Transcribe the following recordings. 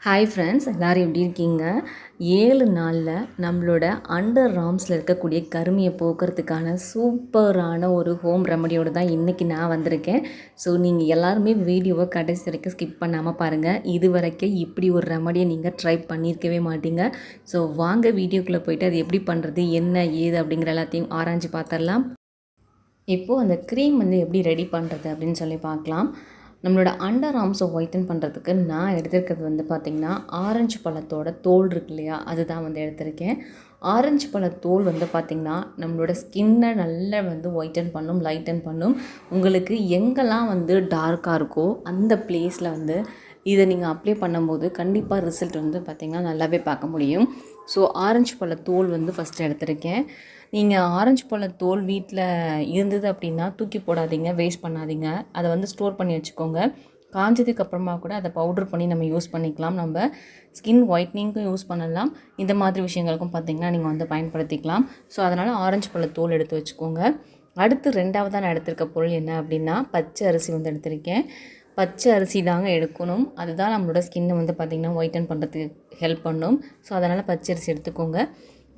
Hi friends, எல்லோரும் எப்படி இருக்கீங்க? 7 நாளில் நம்மளோட அண்டர் ஆர்ம்ஸில் இருக்கக்கூடிய கருமையை போக்குறதுக்கான சூப்பரான ஒரு ஹோம் ரெமடியோடு தான் இன்றைக்கி நான் வந்திருக்கேன். ஸோ நீங்கள் எல்லாருமே வீடியோவை கடைசி வரைக்கும் ஸ்கிப் பண்ணாமல் பாருங்கள். இது வரைக்கும் இப்படி ஒரு ரெமடியை நீங்கள் ட்ரை பண்ணியிருக்கவே மாட்டீங்க. ஸோ வாங்க வீடியோக்குள்ளே போய்ட்டு அது எப்படி பண்ணுறது, என்ன ஏது அப்படிங்கிற எல்லாத்தையும் ஆராய்ச்சி பார்த்துடலாம். இப்போது அந்த க்ரீம் எப்படி ரெடி பண்ணுறது அப்படின்னு சொல்லி பார்க்கலாம். நம்மளோட அண்டர் ஆர்ம்ஸை ஒயிட்டன் பண்ணுறதுக்கு நான் எடுத்துருக்கிறது பார்த்திங்கன்னா, ஆரஞ்சு பழத்தோட தோல் இருக்கு இல்லையா, அதுதான் எடுத்திருக்கேன். ஆரஞ்சு பழ தோல் பார்த்திங்கன்னா நம்மளோட ஸ்கின்னை நல்லா ஒயிட்டன் பண்ணும், லைட்டன் பண்ணும். உங்களுக்கு எங்கெல்லாம் டார்க்காக இருக்கோ அந்த பிளேஸில் இதை நீங்கள் அப்ளை பண்ணும்போது கண்டிப்பாக ரிசல்ட் பார்த்திங்கன்னா நல்லாவே பார்க்க முடியும். ஸோ ஆரஞ்சு பழ தோல் ஃபஸ்ட்டு எடுத்திருக்கேன். நீங்கள் ஆரஞ்சு பழ தோல் வீட்டில் இருந்தது அப்படின்னா தூக்கி போடாதீங்க, வேஸ்ட் பண்ணாதீங்க. அதை ஸ்டோர் பண்ணி வச்சுக்கோங்க. காஞ்சதுக்கு அப்புறமா கூட அதை பவுடர் பண்ணி நம்ம யூஸ் பண்ணிக்கலாம். நம்ம ஸ்கின் ஒயிட்னிங்க்கும் யூஸ் பண்ணலாம். இந்த மாதிரி விஷயங்களுக்கும் பார்த்திங்கன்னா நீங்கள் பயன்படுத்திக்கலாம். ஸோ அதனால் ஆரஞ்சு பழ தோல் எடுத்து வச்சுக்கோங்க. அடுத்து ரெண்டாவதாக நான் எடுத்திருக்க பொருள் என்ன அப்படின்னா, பச்சை அரிசி எடுத்திருக்கேன். பச்சை அரிசி தாங்க எடுக்கணும். அதுதான் நம்மளோட ஸ்கின்னை பார்த்திங்கன்னா ஒயிட்டன் பண்ணுறதுக்கு ஹெல்ப் பண்ணும். ஸோ அதனால் பச்சை அரிசி எடுத்துக்கோங்க.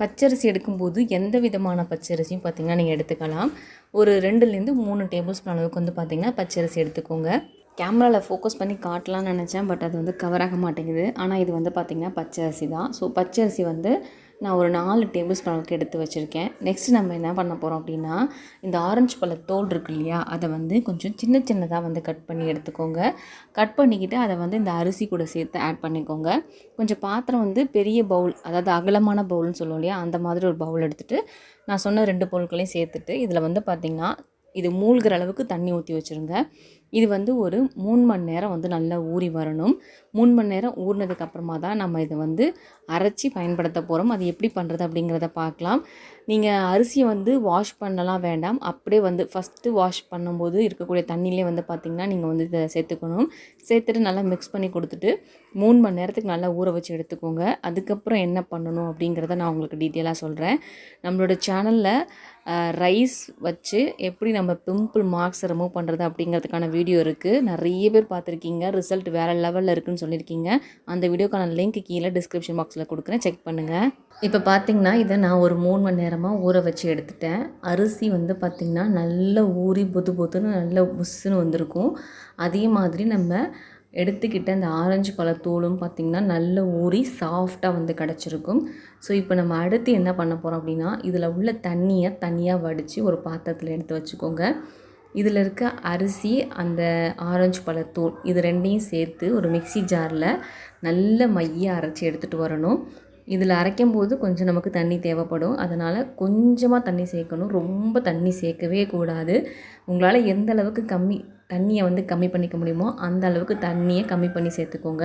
பச்சரிசி எடுக்கும்போது எந்த விதமான பச்சரிசியும் பார்த்திங்கன்னா நீங்கள் எடுத்துக்கலாம். ஒரு 2லேருந்து 3 டேபிள் ஸ்பூன் அளவுக்கு பார்த்திங்கன்னா பச்சரிசி எடுத்துக்கோங்க. கேமராவில் ஃபோக்கஸ் பண்ணி காட்டலான்னு நினச்சேன், பட் அது கவர் ஆக மாட்டேங்குது. ஆனால் இது பார்த்திங்கன்னா பச்சரிசி தான். ஸோ பச்சரிசி நான் ஒரு 4 டேபிள் ஸ்பூன் அளவுக்கு எடுத்து வச்சுருக்கேன். நெக்ஸ்ட் நம்ம என்ன பண்ண போகிறோம் அப்படின்னா, இந்த ஆரஞ்சு பழ தோல் இருக்கு இல்லையா, அதை கொஞ்சம் சின்ன சின்னதாக கட் பண்ணி எடுத்துக்கோங்க. கட் பண்ணிக்கிட்டு அதை இந்த அரிசி கூட சேர்த்து ஆட் பண்ணிக்கோங்க. கொஞ்சம் பாத்திரம் பெரிய பவுல், அதாவது அகலமான பவுல்னு சொல்லுவோம் இல்லையா, அந்த மாதிரி ஒரு பவுல் எடுத்துகிட்டு நான் சொன்ன 2 பொருட்களையும் சேர்த்துட்டு இதில் பார்த்திங்கன்னா இது மூழ்கிற அளவுக்கு தண்ணி ஊற்றி வச்சுருங்க. இது ஒரு 3 மணி நேரம் நல்லா ஊறி வரணும். 3 மணி நேரம் ஊறினதுக்கப்புறமா தான் நம்ம இதை அரைச்சி பயன்படுத்த போகிறோம். அது எப்படி பண்ணுறது அப்படிங்கிறத பார்க்கலாம். நீங்கள் அரிசியை வாஷ் பண்ணலாம் வேண்டாம். அப்படியே ஃபஸ்ட்டு வாஷ் பண்ணும்போது இருக்கக்கூடிய தண்ணியிலே பார்த்திங்கன்னா நீங்கள் இதை சேர்த்துக்கணும். சேர்த்துட்டு நல்லா மிக்ஸ் பண்ணி கொடுத்துட்டு 3 மணி நேரத்துக்கு நல்லா ஊற வச்சு எடுத்துக்கோங்க. அதுக்கப்புறம் என்ன பண்ணணும் அப்படிங்கிறத நான் உங்களுக்கு டீட்டெயிலாக சொல்கிறேன். நம்மளோட சேனலில் ரைஸ் வச்சு எப்படி நம்ம பிம்பிள் மார்க்ஸை ரிமூவ் பண்ணுறது அப்படிங்கிறதுக்கான வீடியோ இருக்குது. நிறைய பேர் பார்த்துருக்கீங்க. ரிசல்ட் வேறு லெவலில் இருக்குதுன்னு சொல்லியிருக்கீங்க. அந்த வீடியோக்கான லிங்க் கீழே டிஸ்கிரிப்ஷன் பாக்ஸில் கொடுக்குறேன், செக் பண்ணுங்கள். இப்போ பார்த்திங்கன்னா இதை நான் ஒரு 3 மணி நேரமாக ஊற வச்சு எடுத்துட்டேன். அரிசி பார்த்திங்கன்னா நல்லா ஊறி பொத்து பொத்துன்னு நல்லா புஸ்ஸுன்னு வந்திருக்கும். அதே மாதிரி நம்ம எடுத்துக்கிட்ட அந்த ஆரஞ்சு பழத்தோலும் பார்த்திங்கன்னா நல்ல ஊறி சாஃப்டாக கிடச்சிருக்கும். ஸோ இப்போ நம்ம அடுத்து என்ன பண்ண போகிறோம் அப்படின்னா, இதில் உள்ள தண்ணியை தனியாக வடித்து ஒரு பாத்திரத்தில் எடுத்து வச்சுக்கோங்க. இதில் இருக்க அரிசி, அந்த ஆரஞ்சு பழத்தோல், இது ரெண்டையும் சேர்த்து ஒரு மிக்ஸி ஜாரில் நல்ல மையாக அரைச்சி எடுத்துகிட்டு வரணும். இதில் அரைக்கும் போது கொஞ்சம் நமக்கு தண்ணி தேவைப்படும். அதனால் கொஞ்சமாக தண்ணி சேர்க்கணும். ரொம்ப தண்ணி சேர்க்கவே கூடாது. உங்களால் எந்த அளவுக்கு தண்ணியை கம்மி பண்ணிக்க முடியுமோ அந்த அளவுக்கு தண்ணியை கம்மி பண்ணி சேர்த்துக்கோங்க.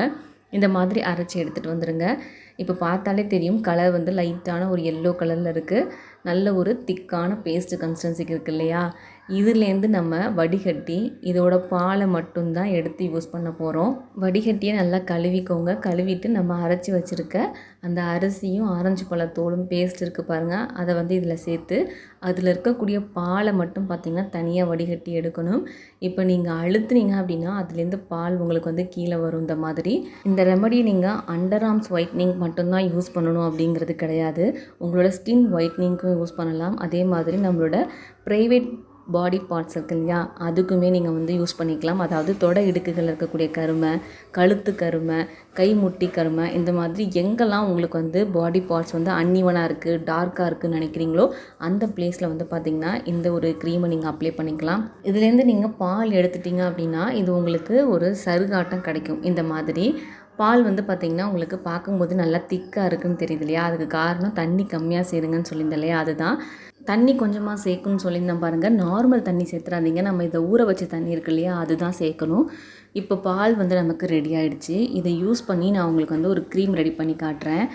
இந்த மாதிரி அரைச்சி எடுத்துகிட்டு வந்துடுங்க. இப்போ பார்த்தாலே தெரியும், கலர் லைட்டான ஒரு எல்லோ கலரில் இருக்குது. நல்ல ஒரு திக்கான பேஸ்ட்டு கன்சிஸ்டன்சிக்கு இருக்குது இல்லையா. இதுலேருந்து நம்ம வடிகட்டி இதோட பாலை மட்டும்தான் எடுத்து யூஸ் பண்ண போகிறோம். வடிகட்டியை நல்லா கழுவிக்கோங்க. கழுவிட்டு நம்ம அரைச்சி வச்சுருக்க அந்த அரிசியும் ஆரஞ்சு பழத்தோலும் பேஸ்ட் இருக்குது பாருங்கள், அதை இதில் சேர்த்து அதில் இருக்கக்கூடிய பாலை மட்டும் பார்த்திங்கன்னா தனியாக வடிகட்டி எடுக்கணும். இப்போ நீங்கள் அழுத்துனீங்க அப்படின்னா அதுலேருந்து பால் உங்களுக்கு கீழே வரும். இந்த மாதிரி இந்த ரெமடியை நீங்கள் அண்டர் ஆர்ம்ஸ் ஒயிட்னிங் மட்டும்தான் யூஸ் பண்ணணும் அப்படிங்கிறது கிடையாது. உங்களோட ஸ்கின் ஒயிட்னிங்க்கும் யூஸ் பண்ணலாம். அதே மாதிரி நம்மளோட ப்ரைவேட் பாடி பார்ட்ஸ் இருக்கு இல்லையா, அதுக்குமே நீங்கள் யூஸ் பண்ணிக்கலாம். அதாவது தொடை இடுக்குகள் இருக்கக்கூடிய கருமை, கழுத்து கருமை, கை முட்டி கருமை, இந்த மாதிரி எங்கெல்லாம் உங்களுக்கு பாடி பார்ட்ஸ் அன்இவனாக இருக்குது, டார்க்காக இருக்குதுன்னு நினைக்கிறீங்களோ அந்த பிளேஸில் பார்த்திங்கன்னா இந்த ஒரு க்ரீமை நீங்கள் அப்ளை பண்ணிக்கலாம். இதுலேருந்து நீங்கள் பால் எடுத்துட்டிங்க அப்படின்னா இது உங்களுக்கு ஒரு சருகாட்டம் கிடைக்கும். இந்த மாதிரி பால் பார்த்திங்கன்னா உங்களுக்கு பார்க்கும்போது நல்லா திக்காக இருக்குதுன்னு தெரியுது இல்லையா, அதுக்கு காரணம் தண்ணி கம்மியாக சேருங்கன்னு சொல்லியிருந்தேன் இல்லையா. அதுதான் தண்ணி கொஞ்சமாக சேர்க்கணும்னு சொல்லியிருந்தேன் பாருங்கள். நார்மல் தண்ணி சேர்த்துறாதீங்க. நம்ம இதை ஊற வச்ச தண்ணி இருக்கு இல்லையா, அதுதான் சேர்க்கணும். இப்போ பால் நமக்கு ரெடி ஆகிடுச்சு. இதை யூஸ் பண்ணி நான் உங்களுக்கு ஒரு க்ரீம் ரெடி பண்ணி காட்டுறேன்.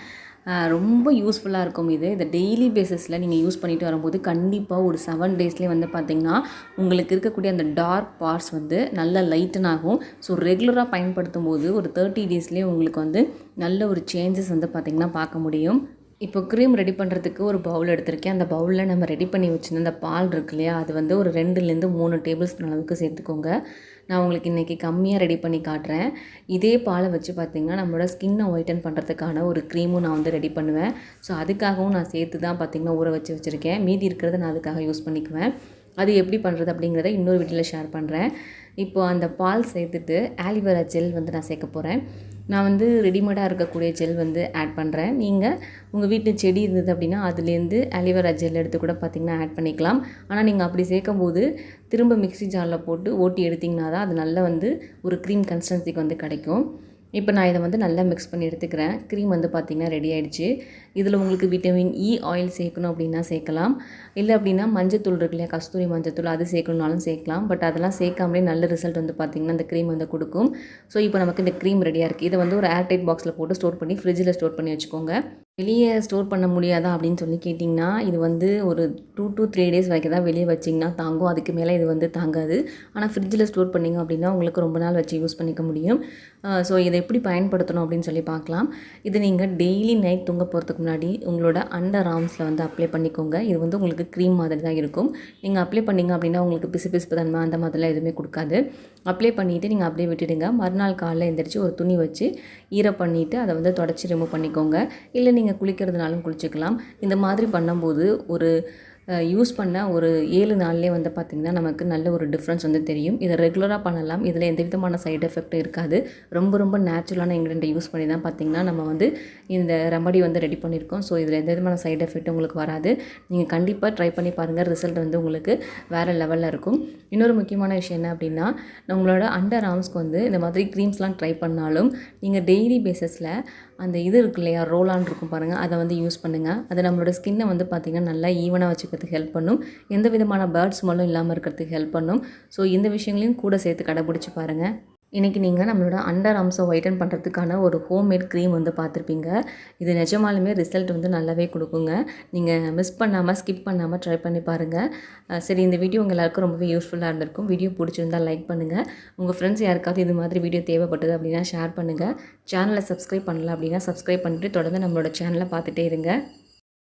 ரொம்ப யூஸ்ஃபுல்லாக இருக்கும். இதை டெய்லி பேஸஸில் நீங்கள் யூஸ் பண்ணிட்டு வரும்போது கண்டிப்பாக ஒரு 7 டேஸ்லேயே பார்த்திங்கன்னா உங்களுக்கு இருக்கக்கூடிய அந்த டார்க் பார்ட்ஸ் நல்லா லைட்டன் ஆகும். ஸோ ரெகுலராக பயன்படுத்தும் போது ஒரு 30 டேஸ்லேயே உங்களுக்கு நல்ல ஒரு சேஞ்சஸ் பார்த்திங்கன்னா பார்க்க முடியும். இப்போ க்ரீம் ரெடி பண்ணுறதுக்கு ஒரு பவுல் எடுத்திருக்கேன். அந்த பவுலில் நம்ம ரெடி பண்ணி வச்சுருந்த அந்த பால் இருக்கு இல்லையா, அது ஒரு 2லேருந்து 3 டேபிள் ஸ்பூன் அளவுக்கு சேர்த்துக்கோங்க. நான் உங்களுக்கு இன்றைக்கி கம்மியாக ரெடி பண்ணி காட்டுறேன். இதே பாலை வச்சு பார்த்திங்கன்னா நம்மளோட ஸ்கின்னை ஒயிட்டன் பண்ணுறதுக்கான ஒரு க்ரீமும் நான் வந்து ரெடி பண்ணுவேன். ஸோ அதுக்காகவும் நான் சேர்த்து தான் பார்த்திங்கன்னா ஊற வச்சு வச்சுருக்கேன். மீதி இருக்கிறத நான் அதுக்காக யூஸ் பண்ணிக்குவேன். அது எப்படி பண்ணுறது அப்படிங்கிறத இன்னொரு வீடியோவில் ஷேர் பண்ணுறேன். இப்போது அந்த பால் சேர்த்துட்டு ஆலிவேரா ஜெல் வந்து நான் சேர்க்க போகிறேன். நான் வந்து ரெடிமேடாக இருக்கக்கூடிய ஜெல் வந்து ஆட் பண்ணுறேன். நீங்கள் உங்கள் வீட்டு செடி இருந்தது அப்படின்னா அதுலேருந்து ஆலிவேரா ஜெல் எடுத்து கூட பார்த்திங்கன்னா ஆட் பண்ணிக்கலாம். ஆனால் நீங்கள் அப்படி சேர்க்கும்போது திரும்ப மிக்ஸி ஜாரில் போட்டு ஓட்டி எடுத்திங்கன்னா தான் அது நல்லா வந்து ஒரு க்ரீம் கன்சிஸ்டன்சிக்கு வந்து கிடைக்கும். இப்போ நான் இதை வந்து நல்லா மிக்ஸ் பண்ணி எடுத்துக்கிறேன். க்ரீம் வந்து பார்த்திங்கன்னா ரெடி ஆகிடுச்சு. இதில் உங்களுக்கு விட்டமின் இ ஆயில் சேர்க்கணும் அப்படின்னா சேர்க்கலாம். இல்லை அப்படின்னா மஞ்சத்தூள் இருக்கு இல்லையா, கஸ்தூரி மஞ்சத்தூள், அது சேர்க்கணுனாலும் சேர்க்கலாம். பட் அதெல்லாம் சேர்க்காமலே நல்ல ரிசல்ட் வந்து பார்த்திங்கன்னா இந்த க்ரீம் வந்து கொடுக்கும். ஸோ இப்போ நமக்கு இந்த க்ரீம் ரெடியாக இருக்குது. இதை வந்து ஒரு ஏர்டைட் பாக்ஸில் போட்டு ஸ்டோர் பண்ணி ஃப்ரிட்ஜில் ஸ்டோர் பண்ணி வச்சுக்கோங்க. வெளியே ஸ்டோர் பண்ண முடியாதா அப்படின்னு சொல்லி கேட்டிங்கன்னா, இது வந்து ஒரு 2 to 3 டேஸ் வரைக்கும் தான் வெளியே வச்சிங்கன்னா தாங்கும். அதுக்கு மேலே இது வந்து தாங்காது. ஆனால் ஃப்ரிட்ஜில் ஸ்டோர் பண்ணிங்க அப்படின்னா உங்களுக்கு ரொம்ப நாள் வச்சு யூஸ் பண்ணிக்க முடியும். ஸோ இதை எப்படி பயன்படுத்தணும் அப்படின்னு சொல்லி பார்க்கலாம். இது நீங்கள் டெய்லி நைட் தூங்க போகிறதுக்கு முன்னாடி உங்களோட அண்டர் ஆர்ம்ஸில் வந்து அப்ளை பண்ணிக்கோங்க. இது வந்து உங்களுக்கு க்ரீம் மாதிரி தான் இருக்கும். நீங்கள் அப்ளை பண்ணிங்க அப்படின்னா உங்களுக்கு பிசு தன்மை அந்த மாதிரிலாம் எதுவுமே கொடுக்காது. அப்ளை பண்ணிவிட்டு நீங்கள் அப்படியே விட்டுடுங்க. மறுநாள் காலையில் எழுந்திரிச்சு ஒரு துணி வச்சு ஈரம் பண்ணிவிட்டு அதை வந்து தொடச்சி ரிமூவ் பண்ணிக்கோங்க. இல்லை நீங்கள் குளிக்கிறதுனாலும் குளிச்சுக்கலாம். இந்த மாதிரி பண்ணும்போது ஒரு யூஸ் பண்ண ஒரு 7 நாள்லேயே வந்து பார்த்திங்கன்னா நமக்கு நல்ல ஒரு டிஃப்ரென்ஸ் வந்து தெரியும். இதை ரெகுலராக பண்ணலாம். இதில் எந்த விதமான சைடு எஃபெக்ட்டும் இருக்காது. ரொம்ப நேச்சுரலான இன்க்ரீடியண்ட்டை யூஸ் பண்ணி தான் பார்த்திங்கன்னா நம்ம வந்து இந்த ரெமடி வந்து ரெடி பண்ணியிருக்கோம். ஸோ இதில் எந்த விதமான சைடு எஃபெக்ட்டும் உங்களுக்கு வராது. நீங்கள் கண்டிப்பாக ட்ரை பண்ணி பாருங்கள். ரிசல்ட் வந்து உங்களுக்கு வேறு லெவலில் இருக்கும். இன்னொரு முக்கியமான விஷயம் என்ன அப்படின்னா, உங்களோட அண்டர் ஆர்ம்ஸ்க்கு வந்து இந்த மாதிரி க்ரீம்ஸ்லாம் ட்ரை பண்ணாலும் நீங்கள் டெய்லி பேஸஸில் அந்த இது இருக்கு இல்லையா, ரோலான் இருக்கும் பாருங்கள், அதை வந்து யூஸ் பண்ணுங்கள். அது நம்மளோட ஸ்கின்னை வந்து பார்த்திங்கன்னா நல்லா ஈவனாக வச்சுக்கிறதுக்கு ஹெல்ப் பண்ணும். எந்த விதமான பேர்ட் ஸ்மெல்லும் இல்லாமல் இருக்கிறதுக்கு ஹெல்ப் பண்ணும். ஸோ இந்த விஷயங்களையும் கூட சேர்த்து கடைப்பிடிச்சி பாருங்கள். இன்றைக்கி நீங்கள் நம்மளோட அண்டர் ஆர்ம்ஸை ஒயிட்டன் பண்ணுறதுக்கான ஒரு ஹோம்மேட் க்ரீம் வந்து பார்த்துருப்பீங்க. இது நிஜமாலுமே ரிசல்ட் வந்து நல்லாவே கொடுக்குங்க. நீங்கள் மிஸ் பண்ணாமல் ஸ்கிப் பண்ணாமல் ட்ரை பண்ணி பாருங்கள். சரி, இந்த வீடியோ உங்கள் எல்லாருக்கும் ரொம்பவே யூஸ்ஃபுல்லாக இருந்திருக்கும். வீடியோ பிடிச்சிருந்தால் லைக் பண்ணுங்கள். உங்கள் ஃப்ரெண்ட்ஸ் யாருக்காவது இது மாதிரி வீடியோ தேவைப்பட்டது அப்படின்னா ஷேர் பண்ணுங்கள். சேனலை சப்ஸ்கிரைப் பண்ணல அப்படின்னா சப்ஸ்கிரைப் பண்ணிவிட்டு தொடர்ந்து நம்மளோட சேனலை பார்த்துட்டே இருங்க.